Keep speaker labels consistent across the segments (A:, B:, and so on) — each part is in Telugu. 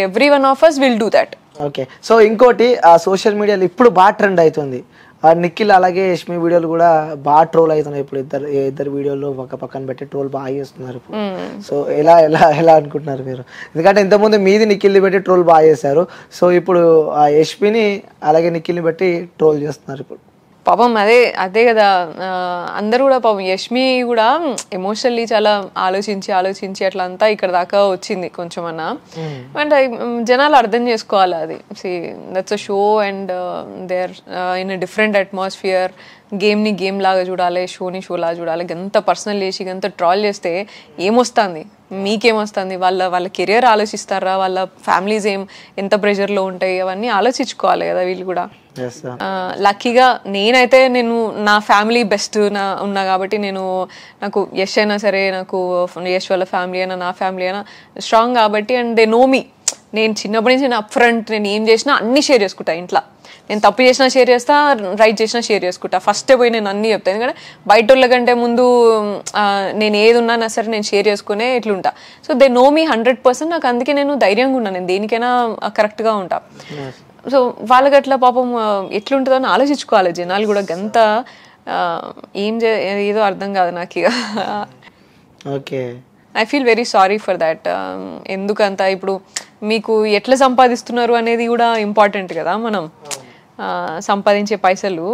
A: Every one of us will do that.
B: Okay. So ఇంకోటి సోషల్ మీడియాలో ఇప్పుడు బాగా ట్రెండ్ అవుతుంది నిఖిల్ అలాగే యష్మి వీడియోలు కూడా బాగా ట్రోల్ అవుతున్నాయి ఇప్పుడు ఇద్దరు వీడియోలు పక్కన పెట్టి ట్రోల్ బాగా చేస్తున్నారు ఇప్పుడు. సో ఎలా ఎలా ఎలా అనుకుంటున్నారు మీరు? ఎందుకంటే ఇంతకుముందు మీది నిఖిల్ని పెట్టి ట్రోల్ బాగా చేశారు. సో ఇప్పుడు యష్మిని అలాగే నిఖిల్ని పెట్టి ట్రోల్ చేస్తున్నారు ఇప్పుడు.
A: పాపం అదే కదా, అందరూ కూడా పాపం యష్మి కూడా ఎమోషనల్లీ చాలా ఆలోచించి అట్లా అంతా ఇక్కడ దాకా వచ్చింది కొంచెం అన్నా. అంటే జనాలు అర్థం చేసుకోవాలి అది. That's a show and they are in a different atmosphere. గేమ్ని గేమ్ లాగా చూడాలి, షోని షో లాగా చూడాలి. గంత పర్సనల్ చేసి గంత ట్రాల్ చేస్తే ఏమొస్తుంది, మీకేమొస్తుంది? వాళ్ళ కెరియర్ ఆలోచిస్తారా, వాళ్ళ ఫ్యామిలీస్ ఎంత ప్రెషర్లో ఉంటాయి, అవన్నీ ఆలోచించుకోవాలి కదా వీళ్ళు కూడా. లక్కీగా నేనైతే నా ఫ్యామిలీ బెస్ట్ ఉన్నా కాబట్టి నాకు యష్ అయినా సరే, నాకు యష్ వాళ్ళ ఫ్యామిలీ అయినా నా ఫ్యామిలీ అయినా స్ట్రాంగ్ కాబట్టి, అండ్ దే నో మీ. నేను చిన్నప్పటి నుంచి నేను అప్ ఫ్రంట్, నేను ఏం చేసినా అన్నీ షేర్ చేసుకుంటా ఇంట్లో. నేను తప్పు చేసినా షేర్ చేస్తా, రైట్ చేసినా షేర్ చేసుకుంటా. ఫస్టే పోయి నేను అన్నీ చెప్తాను. ఎందుకంటే బయట వాళ్ళ కంటే ముందు నేను ఏది ఉన్నా సరే నేను షేర్ చేసుకునే ఇట్లుంటా. సో దే నో మీ 100%. నాకు అందుకే నేను ధైర్యంగా ఉన్నాను, నేను దేనికైనా కరెక్ట్గా ఉంటా. సో వాళ్ళకి అట్లా పాపం ఎట్లుంటుందో అని ఆలోచించుకోవాలి జనాలు కూడా. గంత ఏదో అర్థం కాదు నాకు ఇక.
B: Okay,
A: I feel very sorry for that. ఎందుకంత ఇప్పుడు మీకు ఎట్లా సంపాదిస్తున్నారు అనేది కూడా ఇంపార్టెంట్ కదా, మనం సంపాదించే పైసలు.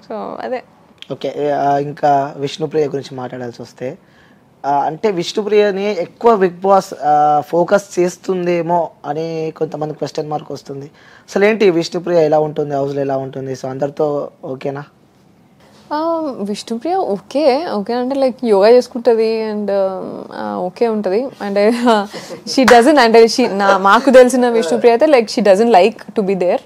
A: సో అదే.
B: ఓకే, ఇంకా విష్ణుప్రియ గురించి మాట్లాడాల్సి వస్తే, అంటే విష్ణుప్రియని ఎక్కువ బిగ్ బాస్ ఫోకస్ చేస్తుందేమో అని కొంతమంది క్వశ్చన్ మార్క్ వస్తుంది. అసలు ఏంటి విష్ణుప్రియ ఎలా ఉంటుంది, హౌస్లో ఎలా ఉంటుంది? సో అందరితో ఓకేనా?
A: విష్ణుప్రియ ఓకే అంటే లైక్ యోగా చేసుకుంటుంది అండ్ ఓకే ఉంటుంది. అంటే షీ డజన్, అంటే మాకు తెలిసిన విష్ణుప్రియ అయితే like she doesn't like to be there.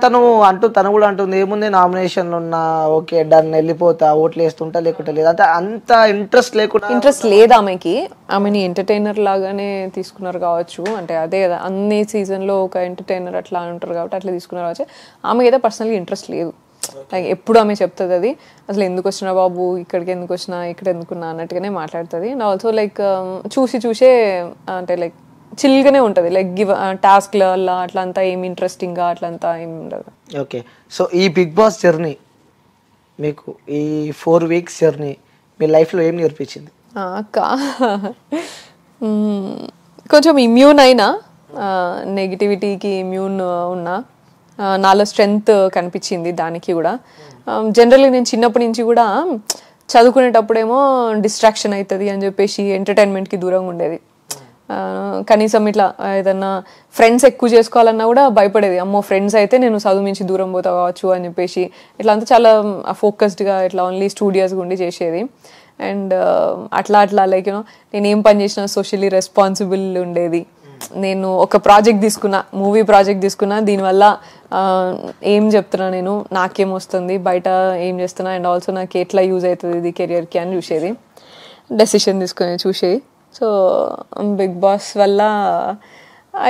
B: తను కూడా అంటుంది ఏముంది, నామినేషన్లు ఉన్నా ఓకే డన్, వెళ్ళిపోతా, ఓట్లు వేస్తుంటా లేకుంటే లేదు, అంటే అంత ఇంట్రెస్ట్
A: లేదు ఆమెకి. ఆమెని ఎంటర్టైనర్ లాగానే తీసుకున్నారు కావచ్చు. అంటే అదే కదా, అన్ని సీజన్లో ఒక ఎంటర్టైనర్ అట్లా ఉంటారు కాబట్టి అట్లా తీసుకున్నారు కావచ్చు. ఆమెకి అయితే పర్సనల్గా ఇంట్రెస్ట్ లేదు. లైక్ ఎప్పుడు ఆమె చెప్తుంది అది, అసలు ఎందుకు వచ్చినా బాబు, ఇక్కడికి ఎందుకు వచ్చినా, ఇక్కడ ఎందుకున్నా అన్నట్టుగానే మాట్లాడుతుంది. అండ్ ఆల్సో లైక్ చూసే అంటే లైక్ చిల్గానే ఉంటుంది. లైక్ టాస్క్ల వల్ల అట్లా అంతా ఏమి ఇంట్రెస్టింగ్గా అట్లంతా ఏమి ఉండదు.
B: ఓకే, సో ఈ బిగ్ బాస్ జర్నీ మీకు, ఈ 4 weeks జర్నీ మీ లైఫ్లో ఏం నేర్పించింది?
A: కొంచెం ఇమ్యూన్ అయినా, నెగిటివిటీకి ఇమ్యూన్ ఉన్నా, నాలో స్ట్రెంగ్త్ కనిపించింది దానికి కూడా. జనరల్లీ నేను చిన్నప్పటి నుంచి కూడా చదువుకునేటప్పుడేమో డిస్ట్రాక్షన్ అవుతుంది అని చెప్పేసి ఎంటర్టైన్మెంట్కి దూరంగా ఉండేది. కనీసం ఇట్లా ఏదన్నా ఫ్రెండ్స్ ఎక్కువ చేసుకోవాలన్నా కూడా భయపడేది. అమ్మో ఫ్రెండ్స్ అయితే నేను చదువు నుంచి దూరం పోతా కావచ్చు అని చెప్పేసి ఇట్లా అంతా చాలా ఫోకస్డ్గా ఇట్లా ఓన్లీ స్టూడియోస్గా ఉండి చేసేది. అండ్ అట్లా లైక్ యూనో నేను ఏం పని చేసినా సోషల్లీ రెస్పాన్సిబుల్ ఉండేది. నేను ఒక ప్రాజెక్ట్ తీసుకున్నా, మూవీ ప్రాజెక్ట్ తీసుకున్నా, దీనివల్ల ఏం చెప్తున్నా, నేను నాకేమొస్తుంది, బయట ఏం చేస్తున్నా, అండ్ ఆల్సో నాకు ఎట్లా యూజ్ అవుతుంది ఇది కెరియర్కి అని చూసేది, డెసిషన్ చూసేది. సో బిగ్ బాస్ వల్ల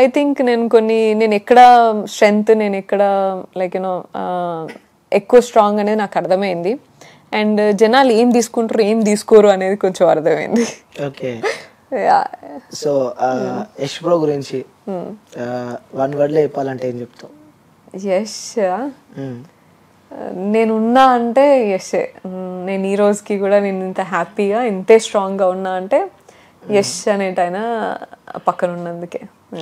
A: ఐ థింక్ నేను ఎక్కడ స్ట్రెంగ్త్, నేను ఎక్కడ లైక్ యూనో ఎక్కువ స్ట్రాంగ్ అనేది నాకు అర్థమైంది. అండ్ జనాలు ఏం తీసుకుంటారు ఏం తీసుకోరు అనేది కొంచెం అర్థమైంది.
B: ఓకే, సో యష్ బ్రో గురించి 1 word లో చెప్పాలంటే ఏం చెప్తావు?
A: యష్ నేనున్నా అంటే యషే. నేను ఈ రోజుకి కూడా నేను ఇంత హ్యాపీగా ఇంతే స్ట్రాంగ్గా ఉన్నా అంటే యష్ అనేటైన పక్కన ఉన్నందుకే.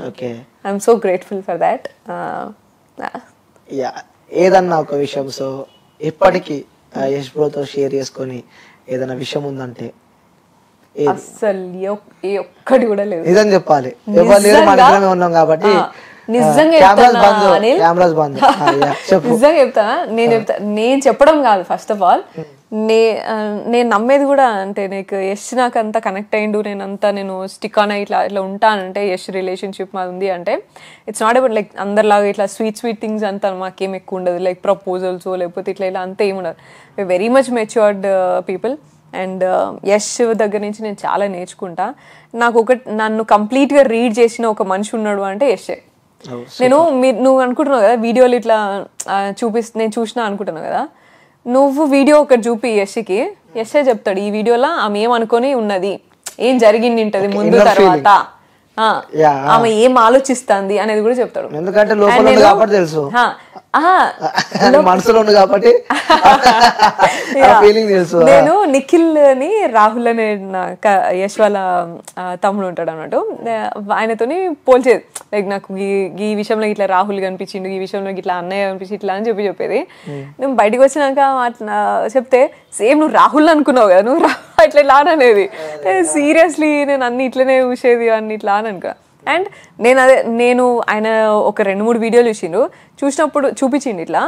B: Okay,
A: I'm so grateful for that.
B: ఏదన్నా ఒక విషయం సో ఇప్పటికీ యష్ బ్రోతో షేర్ చేసుకొని ఏదైనా విషయం ఉందంటే?
A: అస్సలు ఏ ఒక్కటి కూడా లేదు.
B: నిజం చెప్పాలి, ఉన్నాం కాబట్టి.
A: నిజంగా చెప్తా. నేను చెప్పడం కాదు, ఫస్ట్ ఆఫ్ ఆల్ నేను నమ్మేది కూడా. అంటే యష్ నాకు అంత కనెక్ట్ అయ్యిండు, నేను స్టిక్ ఆన్ ఇట్లా ఉంటానంటే, యష్ రిలేషన్షిప్ మాది ఉంది అంటే ఇట్స్ నాట్ అబౌట్ లైక్ అందరిలాగా ఇట్లా స్వీట్ థింగ్స్ అంతా మాకేం ఎక్కువ ఉండదు. లైక్ ప్రపోజల్స్ లేకపోతే ఇట్లా అంతా ఏమి ఉండదు. Very much matured people. And Yash దగ్గర నుంచి నేను చాలా నేర్చుకుంటా. నన్ను కంప్లీట్గా రీడ్ చేసిన ఒక మనిషి ఉన్నాడు అంటే యషే. నువ్వు అనుకుంటున్నావు కదా వీడియోలు ఇట్లా నేను చూసినా అనుకుంటున్నావు కదా, నువ్వు వీడియో ఒకటి చూపి యష్కి, యషే చెప్తాడు ఈ వీడియోలో ఆమె ఏమనుకొని ఉన్నది, ఏం జరిగింది ఉంటది ముందు తర్వాత ఆమె ఏం ఆలోచిస్తుంది అనేది కూడా చెప్తాడు.
B: ఎందుకంటే లోపల ఉంది కాబట్టి తెలుసు, మనసులో ఉంది కాబట్టి ఫీలింగ్ తెలుసు.
A: నేను నిఖిల్ అని రాహుల్ అనే యశ్ వాళ్ళ తమ్ముడు ఉంటాడు అన్నట్టు, ఆయనతోని పోల్చేది. లైక్ నాకు ఈ విషయంలో ఇట్లా రాహుల్ కనిపించిండు, ఈ విషయంలో ఇట్లా అన్నయ్య కనిపించి ఇట్లా అని చెప్పేది. నేను బయటకు వచ్చినాక చెప్తే సేమ్ నువ్వు రాహుల్ అనుకున్నావు కదా, నువ్వు ఇట్లా ఇట్లా అనేది. సీరియస్లీ నేను అన్ని ఇట్లనే చూసేది అన్ని ఇట్లా అని అనుకో. అండ్ నేను ఆయన ఒక 2-3 వీడియోలు చూసినప్పుడు చూపించిండు ఇట్లా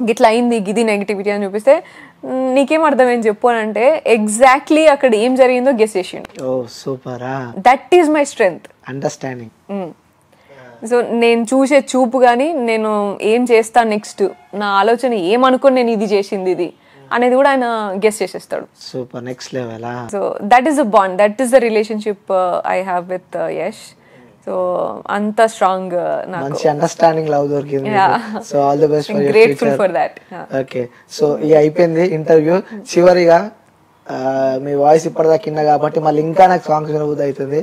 A: గిట్లా అయింది గిది నెగిటివిటీ అని చూపిస్తే నీకేం అర్థమైంది చెప్పు అని అంటే ఎగ్జాక్ట్లీ అక్కడ ఏం జరిగిందో గెస్ చేసిండు. That is my strength,
B: understanding.
A: So నేను చూసే చూపు కానీ నేను ఏం చేస్తా నెక్స్ట్, నా ఆలోచన ఏమనుకుని నేను ఇది చేసింది ఇది అనేది కూడా ఆయన గెస్ చేసేస్తాడు.
B: Super, next level.
A: So that is the bond, that is the relationship I have with Yash. So అంత స్ట్రాంగ్,
B: మంచి అండర్స్టాండింగ్ లవ్ దొరికింది. So all the best for your
A: grateful for that.
B: Okay, so ఇది అయిపోయింది ఇంటర్వ్యూ. చివరిగా మీ వాయిస్ ఇప్పటిదాకా కింద కాబట్టి మళ్ళీ ఇంకా నాకు సాంగ్స్ వినబుద్ధి అవుతుంది.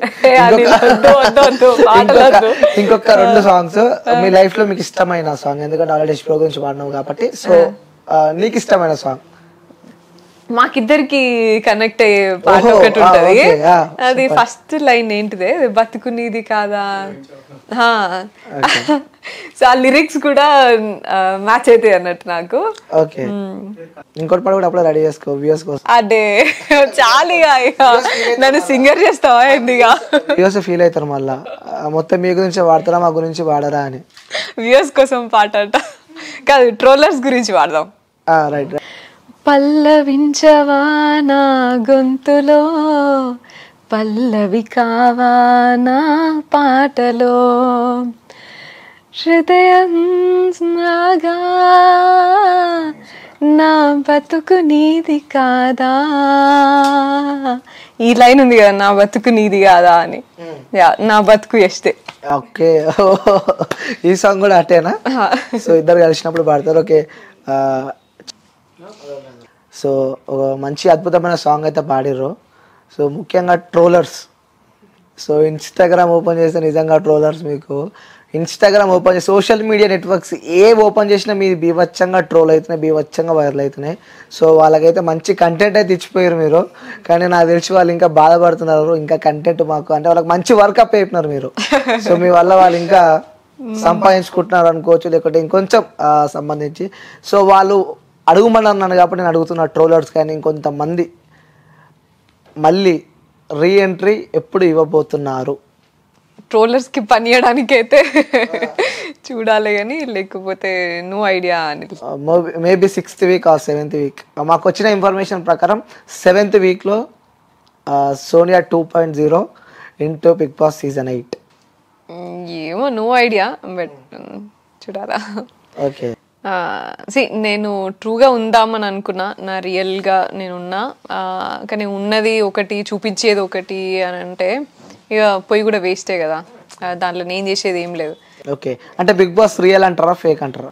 B: ఇంకొక 2 సాంగ్స్ మీ లైఫ్ లో మీకు ఇష్టమైన సాంగ్, ఎందుకంటే ఆల్రెడీ షో గురించి పాడినావు కాబట్టి. సో నీకు ఇష్టమైన సాంగ్,
A: మాకిద్దరికి కనెక్ట్ అయ్యే పాట ఒకటి ఉంటది. అది ఫస్ట్ లైన్ ఏంటిదే, బతుకునిది కాదా. సో ఆ లిరిక్స్ కూడా మ్యాచ్ అవుతాయి అన్నట్టు నాకు.
B: ఓకే, ఇంకోటి పాట కూడా అప్పుడు రెడీ చేసుకో వ్యూస్ కోసం.
A: అదే చాలిగా నన్ను సింగర్ చేస్తావా ఎందుగా
B: వ్యూస్ ఫీల్ అవుతారు మళ్ళా, మొత్తం మీ గురించి వాడతారా మా గురించి వాడరా అని.
A: వ్యూస్ కోసం పాట అంట కాదు, ట్రోలర్స్ గురించి వాడదాం.
B: రైట్.
A: పల్లవించవా నా గొంతులో, పల్లవి కావా నా పాటలో, హృదయం నాగా నా బతుకు నీది కాదా. ఈ లైన్ ఉంది కదా, నా బతుకు నీది కాదా అని. నా బతుకు ఎస్తే.
B: ఓకే, ఈ సాంగ్ కూడా అట్టేనా? సో ఇద్దరు కలిసినప్పుడు పాడతారు. ఓకే, సో ఒక మంచి అద్భుతమైన సాంగ్ అయితే పాడిర్రు. సో ముఖ్యంగా ట్రోలర్స్, సో ఇన్స్టాగ్రామ్ ఓపెన్ చేస్తే నిజంగా ట్రోలర్స్ మీకు ఇన్స్టాగ్రామ్ ఓపెన్ చేసి సోషల్ మీడియా నెట్వర్క్స్ ఏ ఓపెన్ చేసినా మీరు బీభత్సంగా ట్రోల్ అవుతున్నాయి, బీభత్సంగా వైరల్ అవుతున్నాయి. సో వాళ్ళకైతే మంచి కంటెంట్ అయితే ఇచ్చిపోయారు మీరు, కానీ నాకు తెలిసి వాళ్ళు ఇంకా బాధపడుతున్నారు. ఇంకా కంటెంట్ మాకు అంటే వాళ్ళకి మంచి వర్క్ అప్ అయిపోయినారు మీరు. సో మీ వల్ల వాళ్ళు ఇంకా సంపాదించుకుంటున్నారు అనుకోవచ్చు, లేకపోతే ఇంకొంచెం సంబంధించి. సో వాళ్ళు అడుగుమని అన్నాను కాబట్టి నేను అడుగుతున్నా, ట్రోలర్స్ కానీ ఇంకొంతమంది మళ్ళీ రీఎంట్రీ ఎప్పుడు ఇవ్వబోతున్నారు?
A: ట్రోలర్స్ కి పని చేయడానికి అయితే చూడాలి కానీ, లేకపోతే నో ఐడియా అని.
B: Maybe 6th week or 7th week. మాకు వచ్చిన ఇన్ఫర్మేషన్ ప్రకారం 7th వీక్లో Sonia 2.0 into Bigg Boss season 8.
A: ఏమో, నో ఐడియా, బట్ చూడాలా.
B: ఓకే,
A: నేను ట్రూగా ఉందామని అనుకున్నా, నా రియల్గా నేనున్నా. కానీ ఉన్నది ఒకటి చూపించేది ఒకటి అని అంటే ఇక పోయి కూడా వేస్టే కదా, దాంట్లో నేను చేసేది ఏం లేదు.
B: ఓకే, అంటే బిగ్ బాస్ రియల్ అంటారా ఫేక్ అంటారా?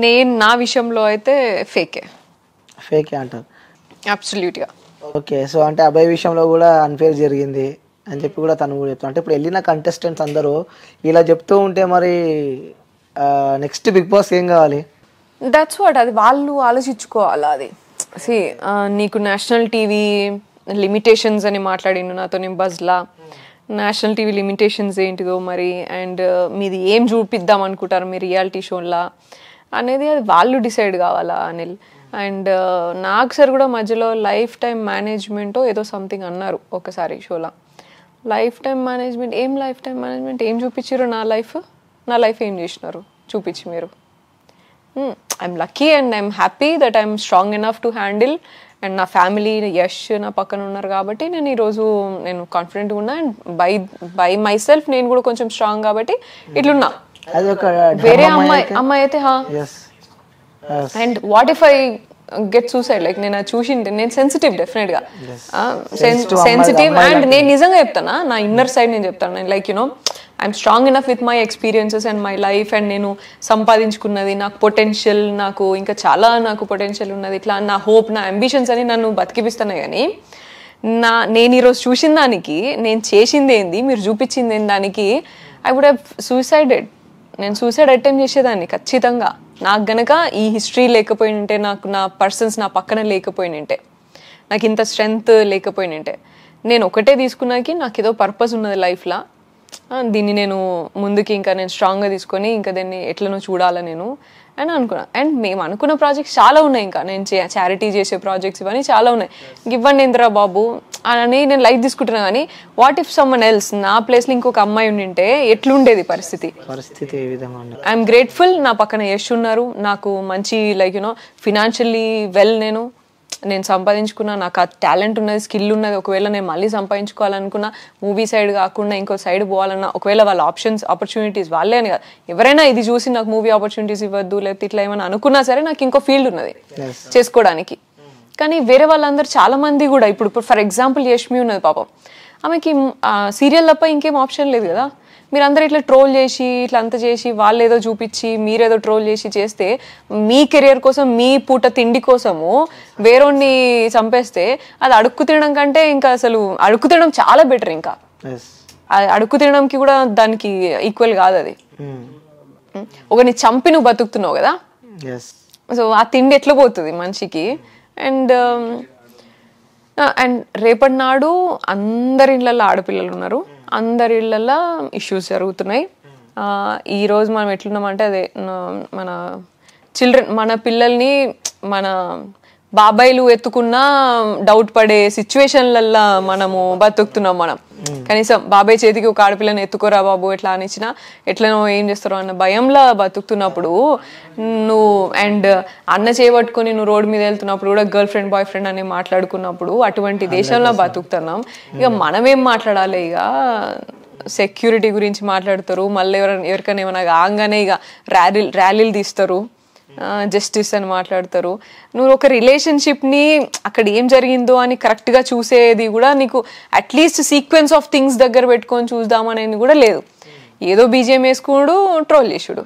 A: నేను నా విషయంలో అయితే ఫేకే
B: అంటారు.
A: అబ్సల్యూట్గా.
B: ఓకే, సో అంటే అబ్బాయి విషయంలో కూడా అన్ఫేర్ జరిగింది అని చెప్పి కూడా తను కూడా చెప్తాను. అంటే ఇప్పుడు వెళ్ళిన కంటెస్టెంట్స్ అందరూ ఇలా చెప్తూ ఉంటే మరి నెక్స్ట్ బిగ్ బాస్ ఏం కావాలి?
A: దట్స్ వాట్, అది వాళ్ళు ఆలోచించుకోవాలి. అది నీకు నేషనల్ టీవీ లిమిటేషన్స్ అని మాట్లాడిండు నాతో నేను బజ్లా. నేషనల్ టీవీ లిమిటేషన్స్ ఏంటిదో మరి, అండ్ మీది ఏం చూపిద్దాం అనుకుంటారు మీ రియాలిటీ షోలా అనేది అది వాళ్ళు డిసైడ్ కావాలా అనిల్. అండ్ నాకు సార్ కూడా మధ్యలో లైఫ్ టైం మేనేజ్మెంట్ ఏదో సంథింగ్ అన్నారు ఒకసారి షోలా. లైఫ్ టైం మేనేజ్మెంట్ ఏం చూపించారు? నా లైఫ్ ఏం చేసినారు చూపించి మీరు. I'm lucky and I'm happy that I'm strong enough to handle. And నా ఫ్యామిలీ యష్ నా పక్కన ఉన్నారు కాబట్టి నేను ఈరోజు నేను కాన్ఫిడెంట్గా ఉన్నా. అండ్ బై మై సెల్ఫ్ నేను కూడా కొంచెం స్ట్రాంగ్ కాబట్టి ఇట్లున్నా. వేరే అమ్మాయి అయితే and what if I get suicide, like నేను అది చూసింటే నేను సెన్సిటివ్, డెఫినెట్గా సెన్సిటివ్. అండ్ నేను నిజంగా చెప్తానా, నా ఇన్నర్ సైడ్ నేను చెప్తాను. నేను like you know I'm strong enough with my experiences and my life. And నేను సంపాదించుకున్నది, నాకు పొటెన్షియల్, నాకు ఇంకా చాలా నాకు పొటెన్షియల్ ఉన్నది, ఇట్లా నా హోప్, నా అంబిషన్స్ అని నన్ను బతికిపిస్తున్నాయి. కానీ నేను ఈరోజు చూసిన దానికి, నేను చేసింది ఏంది, మీరు చూపించింది ఏంది దానికి ఐ వుడ్ హ్యావ్ సూసైడెడ్. నేను సూసైడ్ అటెంప్ట్ చేసేదాన్ని ఖచ్చితంగా. నాకు గనక ఈ హిస్టరీ లేకపోయింటే, నాకు నా పర్సన్స్ నా పక్కన లేకపోయినంటే, నాకు ఇంత స్ట్రెంగ్త్ లేకపోయినంటే, నేను ఒకటే తీసుకున్నాకి నాకు ఏదో పర్పస్ ఉన్నది లైఫ్లో, దీన్ని నేను ముందుకి ఇంకా నేను స్ట్రాంగ్గా తీసుకొని ఇంకా దీన్ని ఎట్లనో చూడాలా నేను అని అనుకున్నా. అండ్ మేము అనుకున్న ప్రాజెక్ట్స్ చాలా ఉన్నాయి, ఇంకా నేను చారిటీ చేసే ప్రాజెక్ట్స్ ఇవన్నీ చాలా ఉన్నాయి. ఇవ్వండి ఇంద్రా బాబు అని నేను లైట్ తీసుకుంటున్నా. కానీ వాట్ ఇఫ్ సమ్మన్ ఎల్స్ నా ప్లేస్లో ఇంకొక అమ్మాయి ఉండింటే ఎట్లుండేది పరిస్థితి?
B: ఏ విధంగా?
A: I'm grateful. నా పక్కన యశ్ ఉన్నారు, నాకు మంచి లైక్ యూనో ఫినాన్షియల్లీ వెల్, నేను సంపాదించుకున్నా, నాకు ఆ టాలెంట్ ఉన్నది, స్కిల్ ఉన్నది. ఒకవేళ నేను మళ్ళీ సంపాదించుకోవాలనుకున్నా, మూవీ సైడ్ కాకుండా ఇంకో సైడ్ పోవాలన్నా, ఒకవేళ వాళ్ళ ఆపర్చునిటీస్ వాళ్ళే అని కాదు, ఎవరైనా ఇది చూసి నాకు మూవీ ఆపర్చునిటీస్ ఇవ్వద్దు లేకపోతే ఇట్లా ఏమైనా అనుకున్నా సరే నాకు ఇంకో ఫీల్డ్ ఉన్నది చేసుకోవడానికి. కానీ వేరే వాళ్ళందరూ చాలా మంది కూడా ఇప్పుడు ఫర్ ఎగ్జాంపుల్ యష్మి ఉన్నది పాపం, ఆమెకి సీరియల్ తప్ప ఇంకేం ఆప్షన్ లేదు కదా. మీరు అందరూ ఇట్లా ట్రోల్ చేసి ఇట్లా అంత చేసి వాళ్ళు ఏదో చూపించి మీరేదో ట్రోల్ చేసి చేస్తే, మీ కెరియర్ కోసం మీ పూట తిండి కోసము వేరేని చంపేస్తే అది అడుక్కు తినడం కంటే ఇంకా అసలు అడుక్కు తినడం చాలా బెటర్. ఇంకా అడుక్కు తినడంకి కూడా దానికి ఈక్వల్ కాదు అది. ఒకరిని చంపి నువ్వు బతుకుతున్నావు కదా, సో ఆ తిండి ఎట్లా పోతుంది మనిషికి? అండ్ రేపటి నాడు అందరి ఇళ్ళల్లో ఆడపిల్లలు ఉన్నారు, అందరి ఇళ్ళల్లో ఇష్యూస్ జరుగుతున్నాయి. ఈరోజు మనం ఎట్లున్నామంటే అదే మన చిల్డ్రన్, మన పిల్లల్ని మన బాబాయిలు ఎత్తుకున్నా డౌట్ పడే సిచ్యువేషన్లల్లో మనము బతుకుతున్నాం. మనం కనీసం బాబాయ్ చేతికి ఒక ఆడపిల్లని ఎత్తుకోరా బాబు ఎట్లా అనిచ్చినా ఎట్లనో ఏం చేస్తారో అన్న భయంలో బతుకుతున్నప్పుడు నువ్వు అండ్ అన్న చేయబట్టుకుని నువ్వు రోడ్డు మీద వెళ్తున్నప్పుడు కూడా గర్ల్ ఫ్రెండ్ బాయ్ ఫ్రెండ్ అని మాట్లాడుకున్నప్పుడు అటువంటి దేశంలో బతుకుతున్నాం. ఇక మనమేం మాట్లాడాలి? ఇక సెక్యూరిటీ గురించి మాట్లాడతారు, మళ్ళీ ఎవరికైనా ఏమైనా కాగానే ఇక ర్యాలీలు తీస్తారు, జస్టిస్ అని మాట్లాడతారు. నువ్వు ఒక రిలేషన్షిప్ని అక్కడ ఏం జరిగిందో అని కరెక్ట్గా చూసేది కూడా నీకు అట్లీస్ట్ సీక్వెన్స్ ఆఫ్ థింగ్స్ దగ్గర పెట్టుకొని చూద్దామనేది కూడా లేదు. ఏదో బీజిఎం వేసుకున్నాడు, ట్రోల్ చేసుడు.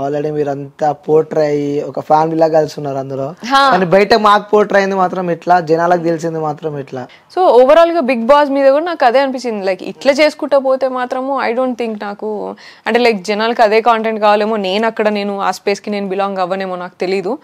B: ఆల్రెడీ మీరు అంతా పోర్ట్రే అయ్యి ఒక ఫ్యామిలీ లాగా కలిసి ఉన్నారు అందులో, కానీ బయట మాకు పోర్ట్రే అయింది మాత్రం ఇట్లా, జనాలకు తెలిసింది మాత్రం ఇట్లా. సో
A: ఓవరాల్ గా బిగ్ బాస్ మీద కూడా నాకు అదే అనిపించింది, లైక్ ఇట్లా చేసుకుంటా పోతే మాత్రము ఐ డోంట్ థింక్ నాకు అంటే లైక్ జనాలకు అదే కాంటెంట్ కావాలేమో, నేను ఆ స్పేస్ కి నేను బిలాంగ్ అవ్వనేమో నాకు తెలీదు.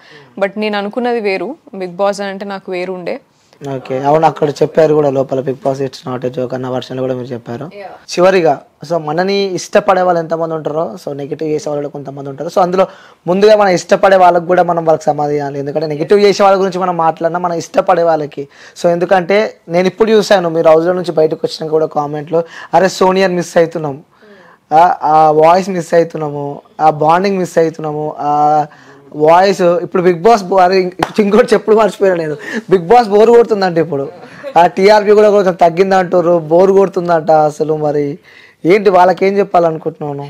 A: బట్ నేను అనుకున్నది వేరు, బిగ్ బాస్ అంటే నాకు వేరు ఉండే.
B: ఓకే, అవును, అక్కడ చెప్పారు కూడా లోపల Bigg Boss it's not a joke అన్న వర్షన్లో కూడా మీరు చెప్పారు. చివరిగా సో మనని ఇష్టపడే వాళ్ళు ఎంతమంది ఉంటారో, సో నెగిటివ్ చేసే వాళ్ళు కొంతమంది ఉంటారు. సో అందులో ముందుగా మనం ఇష్టపడే వాళ్ళకి కూడా మనం వాళ్ళకి సమాధానం, ఎందుకంటే నెగిటివ్ చేసే వాళ్ళ గురించి మనం మాట్లాడినా మనం ఇష్టపడే వాళ్ళకి. సో ఎందుకంటే నేను ఇప్పుడు చూసాను మీరు హౌస్లో నుంచి బయటకు వచ్చినాక కూడా కామెంట్లో, అరే సోనియాని మిస్ అవుతున్నాం, ఆ వాయిస్ మిస్ అవుతున్నాము, ఆ బాండింగ్ మిస్ అవుతున్నాము, ఆ వాయిస్ ఇప్పుడు బిగ్ బాస్ ఇంకోటి చెప్పుడు మర్చిపోయాను నేను, బిగ్ బాస్ బోర్ కొడుతుందంట ఇప్పుడు, ఆ టీఆర్పీ కూడా కొంచెం తగ్గిందంటారు, బోర్ కొడుతుందంట. అసలు మరి ఏంటి వాళ్ళకి ఏం చెప్పాలనుకుంటున్నాను?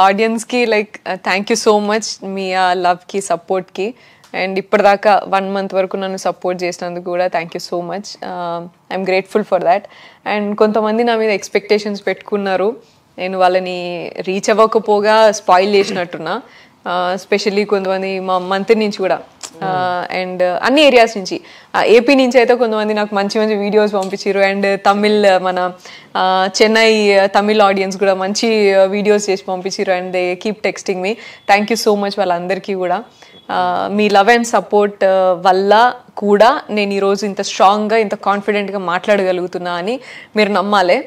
A: ఆడియన్స్కి like thank you so much మీ లవ్కి సపోర్ట్కి, అండ్ ఇప్పటిదాకా 1 month వరకు నన్ను సపోర్ట్ చేసినందుకు కూడా thank you so much. I'm grateful for that. And కొంతమంది నా మీద ఎక్స్పెక్టేషన్స్ పెట్టుకున్నారు, నేను వాళ్ళని రీచ్ అవ్వకపోగా స్పాయిల్ చేసినట్టున్నా. స్పెషల్లీ కొంతమంది మా మంత్రి నుంచి కూడా, అండ్ అన్ని ఏరియాస్ నుంచి, ఏపీ నుంచి అయితే కొంతమంది నాకు మంచి మంచి వీడియోస్ పంపించారు. అండ్ తమిళ్ మన చెన్నై తమిళ్ ఆడియన్స్ కూడా మంచి వీడియోస్ చేసి పంపించారు. And they keep texting me. Thank you so much వాళ్ళందరికీ కూడా. మీ లవ్ అండ్ సపోర్ట్ వల్ల కూడా నేను ఈరోజు ఇంత స్ట్రాంగ్గా ఇంత కాన్ఫిడెంట్గా మాట్లాడగలుగుతున్నా అని మీరు నమ్మాలి.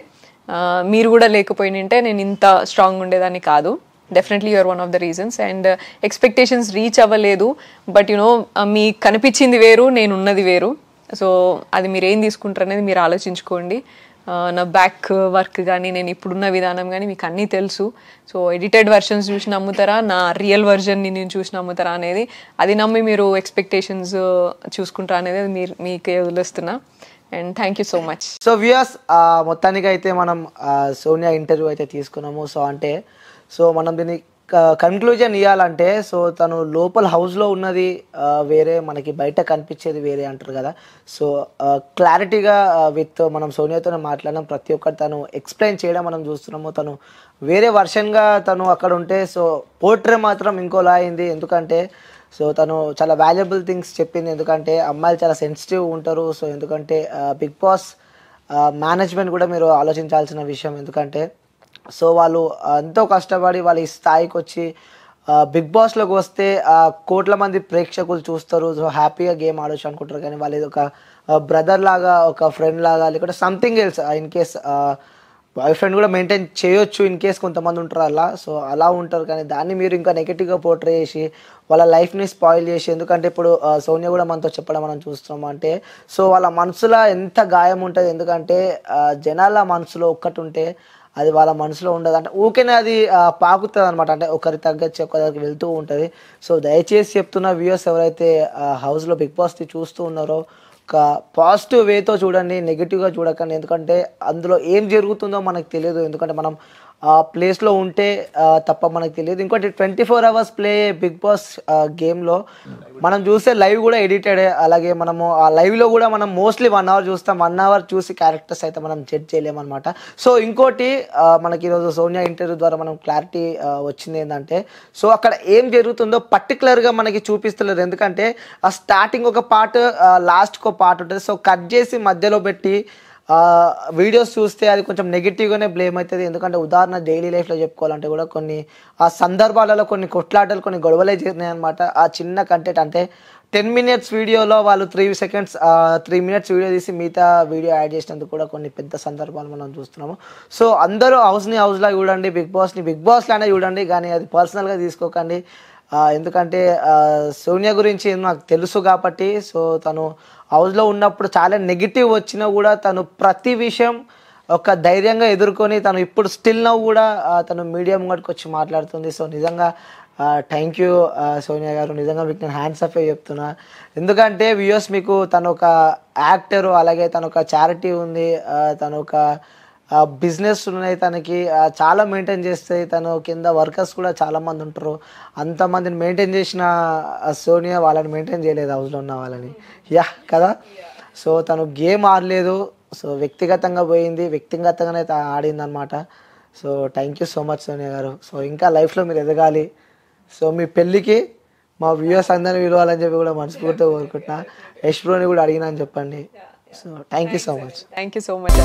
A: మీరు కూడా లేకపోయినంటే నేను ఇంత స్ట్రాంగ్ ఉండేదాన్ని కాదు. Definitely you're one of the reasons. And expectations reach అవ్వలేదు, బట్ యునో మీకు కనిపించింది వేరు, నేను ఉన్నది వేరు. సో అది మీరు ఏం తీసుకుంటారు అనేది మీరు ఆలోచించుకోండి. నా బ్యాక్ వర్క్ కానీ నేను ఇప్పుడున్న విధానం కానీ మీకు అన్నీ తెలుసు. సో ఎడిటెడ్ వర్షన్స్ చూసి నమ్ముతారా, నా రియల్ వర్జన్ని నేను చూసి నమ్ముతారా అనేది, అది నమ్మి మీరు ఎక్స్పెక్టేషన్స్ చూసుకుంటారా అనేది మీకే వదిలేస్తున్నా. And thank you so much.
B: So viewers, మొత్తానికి అయితే మనం సోనియా ఇంటర్వ్యూ అయితే తీసుకున్నాము. సో మనం దీన్ని కన్క్లూజన్ ఇవ్వాలంటే, సో తను లోపల హౌస్లో ఉన్నది వేరే, మనకి బయట కనిపించేది వేరే అంటారు కదా. సో క్లారిటీగా విత్ మనం సోనియాతోనే మాట్లాడడం, ప్రతి ఒక్కటి తను ఎక్స్ప్లెయిన్ చేయడం మనం చూస్తున్నాము. తను వేరే వర్షన్గా తను అక్కడ ఉంటే, సో పోర్ట్రే మాత్రం ఇంకోలా అయింది. ఎందుకంటే సో తను చాలా వాల్యుబుల్ థింగ్స్ చెప్పింది, ఎందుకంటే అమ్మాయిలు చాలా సెన్సిటివ్ ఉంటారు. సో ఎందుకంటే బిగ్ బాస్ మేనేజ్మెంట్ కూడా మీరు ఆలోచించాల్సిన విషయం, ఎందుకంటే సో వాళ్ళు ఎంతో కష్టపడి వాళ్ళు ఈ స్థాయికి వచ్చి బిగ్ బాస్లోకి వస్తే కోట్ల మంది ప్రేక్షకులు చూస్తారు, సో హ్యాపీగా గేమ్ ఆడొచ్చు అనుకుంటారు. కానీ వాళ్ళు ఒక బ్రదర్ లాగా, ఒక ఫ్రెండ్ లాగా, లేకుంటే something else in case boy friend కూడా మెయింటైన్ చేయొచ్చు ఇన్ కేస్ కొంతమంది ఉంటారు అలా. సో అలా ఉంటారు, కానీ దాన్ని మీరు ఇంకా నెగిటివ్గా పోర్ట్రే చేసి వాళ్ళ లైఫ్ని స్పాయిల్ చేసి, ఎందుకంటే ఇప్పుడు సోనియా కూడా మనతో చెప్పడం మనం చూస్తున్నాం అంటే సో వాళ్ళ మనసులో ఎంత గాయం ఉంటుంది, ఎందుకంటే జనాల మనసులో ఒక్కటి ఉంటే అది వాళ్ళ మనసులో ఉండదు, అంటే ఊరికేనే అది పాకుతుంది అనమాట, అంటే ఒకరి తగ్గచ్చి ఒకరికి వెళ్తూ ఉంటుంది. సో దయచేసి చెప్తున్న వ్యూయర్స్ ఎవరైతే హౌస్లో బిగ్ బాస్ని చూస్తూ ఉన్నారో ఒక పాజిటివ్ వేతో చూడండి, నెగిటివ్గా చూడకండి, ఎందుకంటే అందులో ఏం జరుగుతుందో మనకు తెలియదు, ఎందుకంటే మనం ఆ ప్లేస్లో ఉంటే తప్ప మనకు తెలియదు. ఇంకోటి 24 hours ప్లే బిగ్ బాస్ గేమ్లో మనం చూసే లైవ్ కూడా ఎడిటెడ్, అలాగే మనము ఆ లైవ్లో కూడా మనం మోస్ట్లీ 1 hour చూస్తాం, 1 hour చూసి క్యారెక్టర్స్ అయితే మనం జడ్జ్ చేయలేమన్నమాట. సో ఇంకోటి మనకి ఈరోజు సోనియా ఇంటర్వ్యూ ద్వారా మనం క్లారిటీ వచ్చింది ఏంటంటే సో అక్కడ ఏం జరుగుతుందో పర్టికులర్గా మనకి చూపిస్తలేదు, ఎందుకంటే ఆ స్టార్టింగ్ ఒక పార్ట్ లాస్ట్కి ఒక పార్ట్ ఉంటుంది. సో కట్ చేసి మధ్యలో పెట్టి వీడియోస్ చూస్తే అది కొంచెం నెగిటివ్గానే బ్లేమ్ అవుతుంది, ఎందుకంటే ఉదాహరణ డైలీ లైఫ్లో చెప్పుకోవాలంటే కూడా కొన్ని ఆ సందర్భాలలో కొన్ని కొట్లాటలు, కొన్ని గొడవలే జరిగినాయి అనమాట. ఆ చిన్న కంటెంట్ అంటే 10 minutes వీడియోలో వాళ్ళు 3 minutes వీడియో తీసి మిగతా వీడియో యాడ్ చేసినందుకు కూడా కొన్ని పెద్ద సందర్భాలు మనం చూస్తున్నాము. సో అందరూ హౌస్లా చూడండి, బిగ్ బాస్లానే చూడండి, కానీ అది పర్సనల్గా తీసుకోకండి, ఎందుకంటే సోనియా గురించి నాకు తెలుసు కాబట్టి. సో తను హౌస్లో ఉన్నప్పుడు చాలా నెగిటివ్ వచ్చినా కూడా తను ప్రతి విషయం ఒక ధైర్యంగా ఎదుర్కొని తను ఇప్పుడు స్టిల్ నవ్వు కూడా తను మీడియా ముంగడికి వచ్చి మాట్లాడుతుంది. సో నిజంగా థ్యాంక్ యూ సోనియా గారు, నిజంగా మీకు నేను హ్యాండ్స్ అప్ చెప్తున్నా, ఎందుకంటే వ్యూయర్స్ మీకు తను ఒక యాక్టరు, అలాగే తను ఒక చారిటీ ఉంది, తను ఒక బిజినెస్ ఉన్నాయి తనకి, చాలా మెయింటైన్ చేస్తాయి, తను కింద వర్కర్స్ కూడా చాలామంది ఉంటారు, అంతమందిని మెయింటైన్ చేసిన సోనియా వాళ్ళని మెయింటైన్ చేయలేదు హౌస్లో ఉన్న వాళ్ళని, కదా. సో తను గేమ్ ఆడలేదు, సో వ్యక్తిగతంగా పోయింది, వ్యక్తిగతంగానే ఆడింది అనమాట. So thank you so much Sonia గారు. సో ఇంకా లైఫ్లో మీరు ఎదగాలి, సో మీ పెళ్ళికి మా వ్యూయర్స్ అందరినీ పిలవాలని చెప్పి కూడా మనస్ఫూర్తిగా కోరుకుంటున్నా, యష్ బ్రోని కూడా అడిగినా అని చెప్పండి. So thank you so much.
A: Thank you so much.